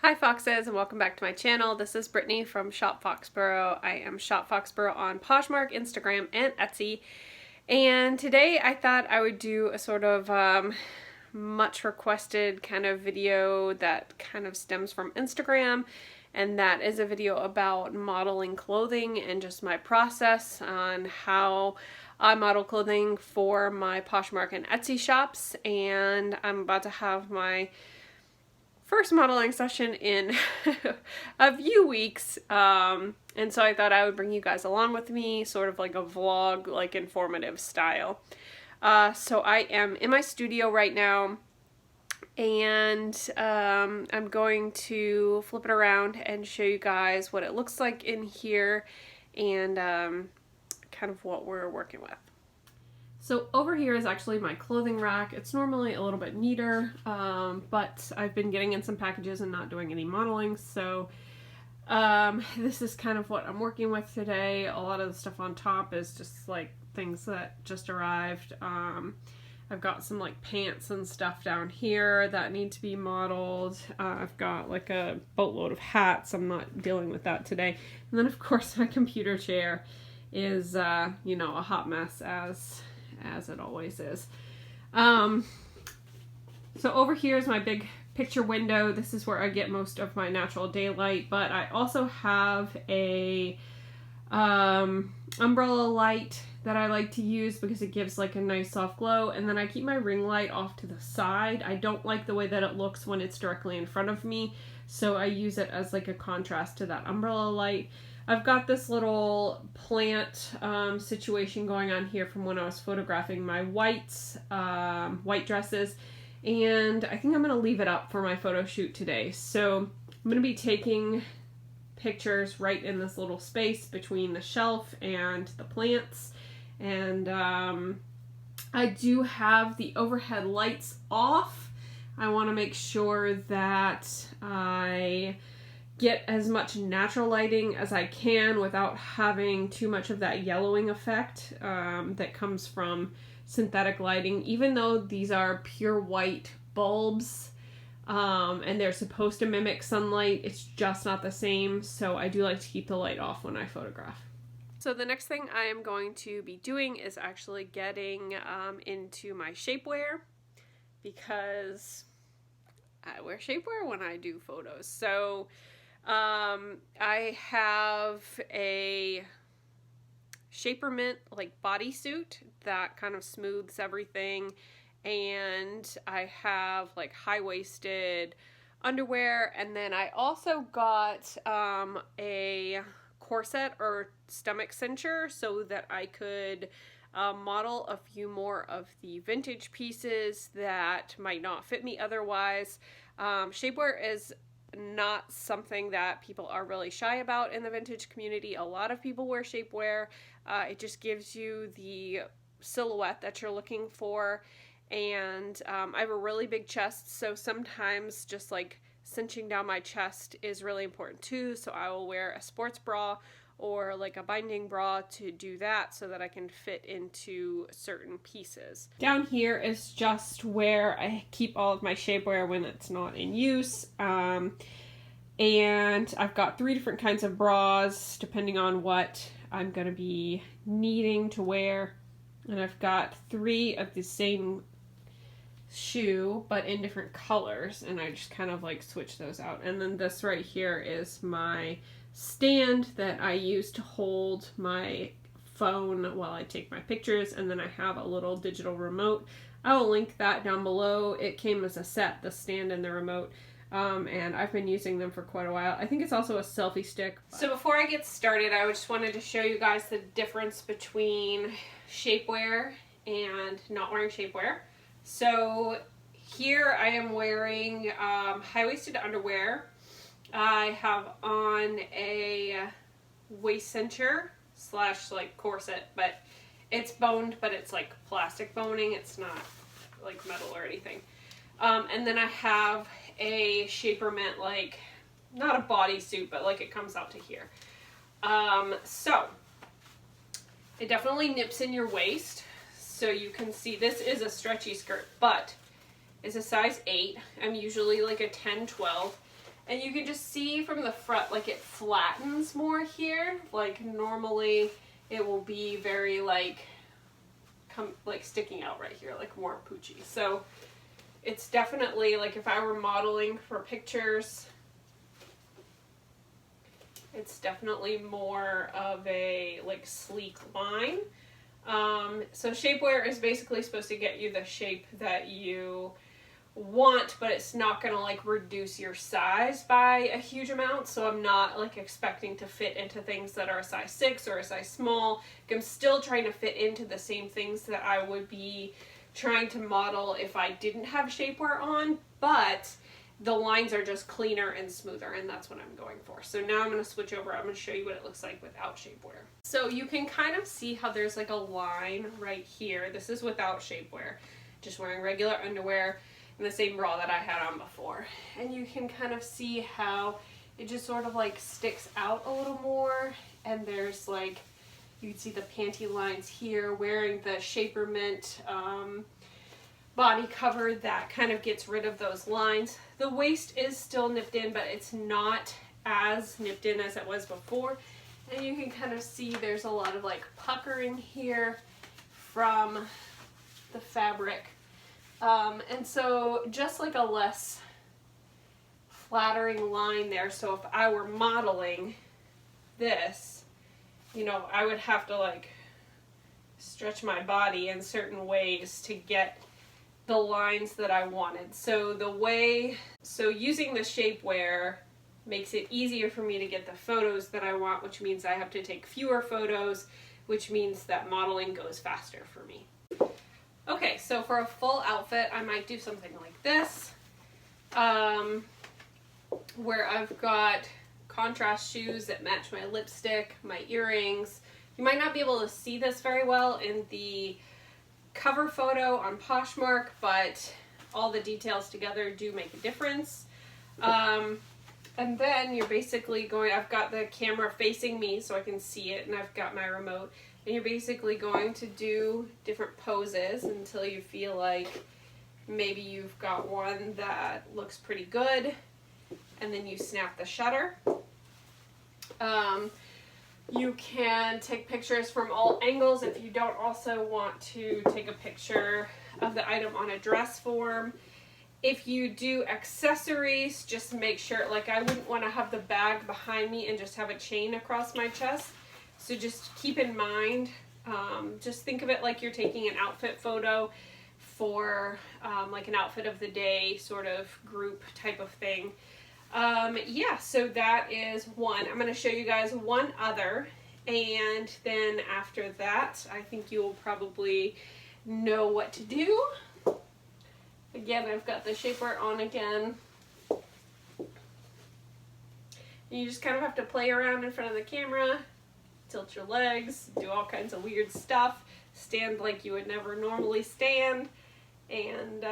Hi Foxes, and welcome back to my channel. This is Brittany from SHOPFOXBURROW. I am SHOPFOXBURROW on Poshmark, Instagram, and Etsy. And today I thought I would do a sort of much requested kind of video that kind of stems from Instagram. And that is a video about modeling clothing and just my process on how I model clothing for my Poshmark and Etsy shops. And I'm about to have my first modeling session in a few weeks, and so I thought I would bring you guys along with me, sort of like a vlog, like informative style. So I am in my studio right now, and I'm going to flip it around and show you guys what it looks like in here and kind of what we're working with. So over here is actually my clothing rack. It's normally a little bit neater, but I've been getting in some packages and not doing any modeling, so this is kind of what I'm working with today. A lot of the stuff on top is just like things that just arrived. I've got some like pants and stuff down here that need to be modeled. I've got like a boatload of hats. I'm not dealing with that today. And then of course my computer chair is, you know, a hot mess as it always is. So over here is my big picture window. This is where I get most of my natural daylight, but I also have a umbrella light that I like to use because it gives like a nice soft glow, and then I keep my ring light off to the side. I don't like the way that it looks when it's directly in front of me, so I use it as like a contrast to that umbrella light. I've got this little plant situation going on here from when I was photographing my white dresses, and I think I'm going to leave it up for my photo shoot today. So I'm going to be taking pictures right in this little space between the shelf and the plants, and I do have the overhead lights off. I want to make sure that I get as much natural lighting as I can without having too much of that yellowing effect that comes from synthetic lighting. Even though these are pure white bulbs and they're supposed to mimic sunlight, it's just not the same, so I do like to keep the light off when I photograph. So the next thing I am going to be doing is actually getting into my shapewear, because I wear shapewear when I do photos. So I have a Shaper Mint like bodysuit that kind of smooths everything, and I have like high-waisted underwear, and then I also got a corset or stomach cincher so that I could model a few more of the vintage pieces that might not fit me otherwise. Shapewear is not something that people are really shy about in the vintage community. A lot of people wear shapewear. It just gives you the silhouette that you're looking for, and I have a really big chest, so sometimes just like cinching down my chest is really important too, so I will wear a sports bra or like a binding bra to do that so that I can fit into certain pieces. Down here is just where I keep all of my shapewear when it's not in use. And I've got 3 different kinds of bras depending on what I'm going to be needing to wear. And I've got 3 of the same shoe but in different colors, and I just kind of like switch those out. And then this right here is my stand that I use to hold my phone while I take my pictures, and then I have a little digital remote. I will link that down below. It came as a set, the stand and the remote, and I've been using them for quite a while. I think it's also a selfie stick. So before I get started, I just wanted to show you guys the difference between shapewear and not wearing shapewear. So here I am wearing high-waisted underwear. I have on a waist cincher slash like corset, but it's boned, but it's like plastic boning. It's not like metal or anything. And then I have a Shaper Mint, like not a bodysuit, but like it comes out to here. So it definitely nips in your waist. So you can see this is a stretchy skirt, but it's a size 8. I'm usually like a 10, 12. And you can just see from the front, like it flattens more here. Like normally it will be very like sticking out right here, like more poochy. So it's definitely like if I were modeling for pictures, it's definitely more of a like sleek line. So shapewear is basically supposed to get you the shape that you want, but it's not gonna like reduce your size by a huge amount. So I'm not like expecting to fit into things that are a size 6 or a size small. I'm still trying to fit into the same things that I would be trying to model if I didn't have shapewear on, but the lines are just cleaner and smoother, and that's what I'm going for. So now I'm going to switch over. I'm going to show you what it looks like without shapewear. So you can kind of see how there's like a line right here. This is without shapewear, just wearing regular underwear and the same bra that I had on before. And you can kind of see how it just sort of like sticks out a little more, and there's like, you can see the panty lines here. Wearing the Shaper Mint body cover, that kind of gets rid of those lines. The waist is still nipped in, but it's not as nipped in as it was before. And you can kind of see there's a lot of like puckering here from the fabric. And so just like a less flattering line there. So if I were modeling this, you know, I would have to like stretch my body in certain ways to get the lines that I wanted. So using the shapewear makes it easier for me to get the photos that I want, which means I have to take fewer photos, which means that modeling goes faster for me. Okay, so for a full outfit, I might do something like this, where I've got contrast shoes that match my lipstick, my earrings. You might not be able to see this very well in the cover photo on Poshmark, but all the details together do make a difference. And then you're basically going, I've got the camera facing me so I can see it, and I've got my remote, and you're basically going to do different poses until you feel like maybe you've got one that looks pretty good, and then you snap the shutter. You can take pictures from all angles if you don't also want to take a picture of the item on a dress form. If you do accessories, just make sure, like I wouldn't want to have the bag behind me and just have a chain across my chest. So just keep in mind, just think of it like you're taking an outfit photo for like an outfit of the day sort of group type of thing. Yeah, so that is one. I'm going to show you guys one other, and then after that, I think you will probably know what to do. Again, I've got the shapewear on again. You just kind of have to play around in front of the camera, tilt your legs, do all kinds of weird stuff, stand like you would never normally stand, and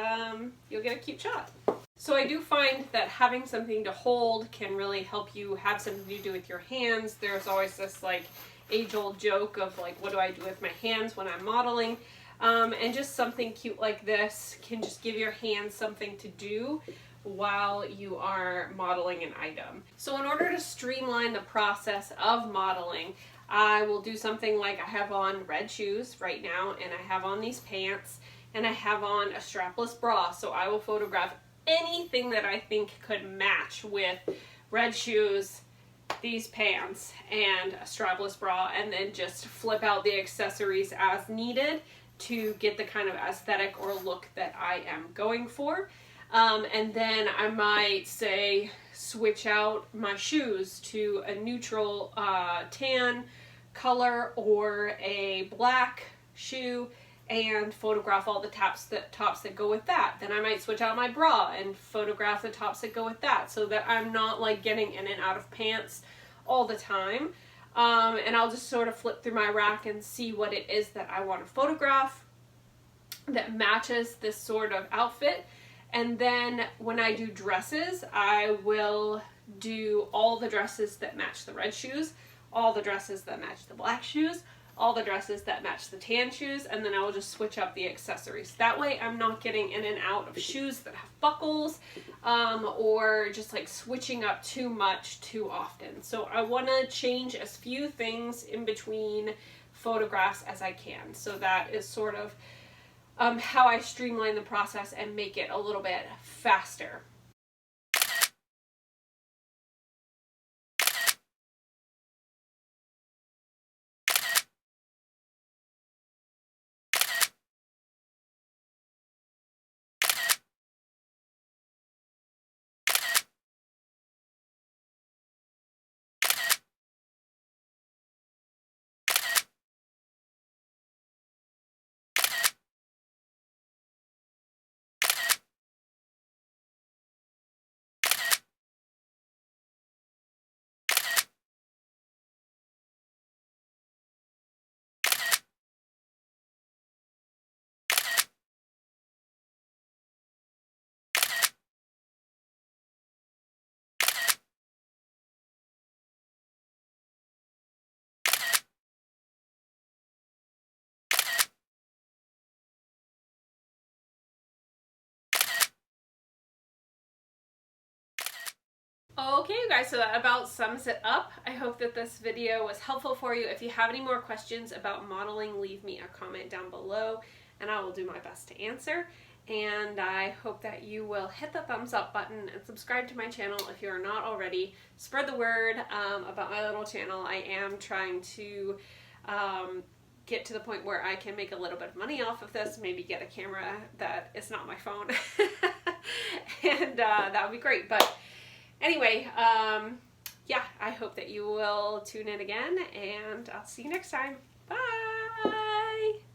you'll get a cute shot. So I do find that having something to hold can really help you have something to do with your hands. There's always this like age-old joke of like, what do I do with my hands when I'm modeling? And just something cute like this can just give your hands something to do while you are modeling an item. So in order to streamline the process of modeling, I will do something like I have on red shoes right now, and I have on these pants, and I have on a strapless bra. So I will photograph anything that I think could match with red shoes, these pants, and a strapless bra, and then just flip out the accessories as needed to get the kind of aesthetic or look that I am going for. And then I might say switch out my shoes to a neutral tan color or a black shoe and photograph all the tops that go with that. Then I might switch out my bra and photograph the tops that go with that, so that I'm not like getting in and out of pants all the time. And I'll just sort of flip through my rack and see what it is that I want to photograph that matches this sort of outfit. And then when I do dresses, I will do all the dresses that match the red shoes, all the dresses that match the black shoes, all the dresses that match the tan shoes, and then I will just switch up the accessories. That way I'm not getting in and out of shoes that have buckles, or just like switching up too much too often. So I want to change as few things in between photographs as I can. So that is sort of how I streamline the process and make it a little bit faster. Okay, you guys, so that about sums it up. I hope that this video was helpful for you. If you have any more questions about modeling, leave me a comment down below and I will do my best to answer. And I hope that you will hit the thumbs up button and subscribe to my channel if you are not already. Spread the word about my little channel. I am trying to get to the point where I can make a little bit of money off of this, maybe get a camera that is not my phone. And that would be great. But anyway, yeah, I hope that you will tune in again, and I'll see you next time. Bye!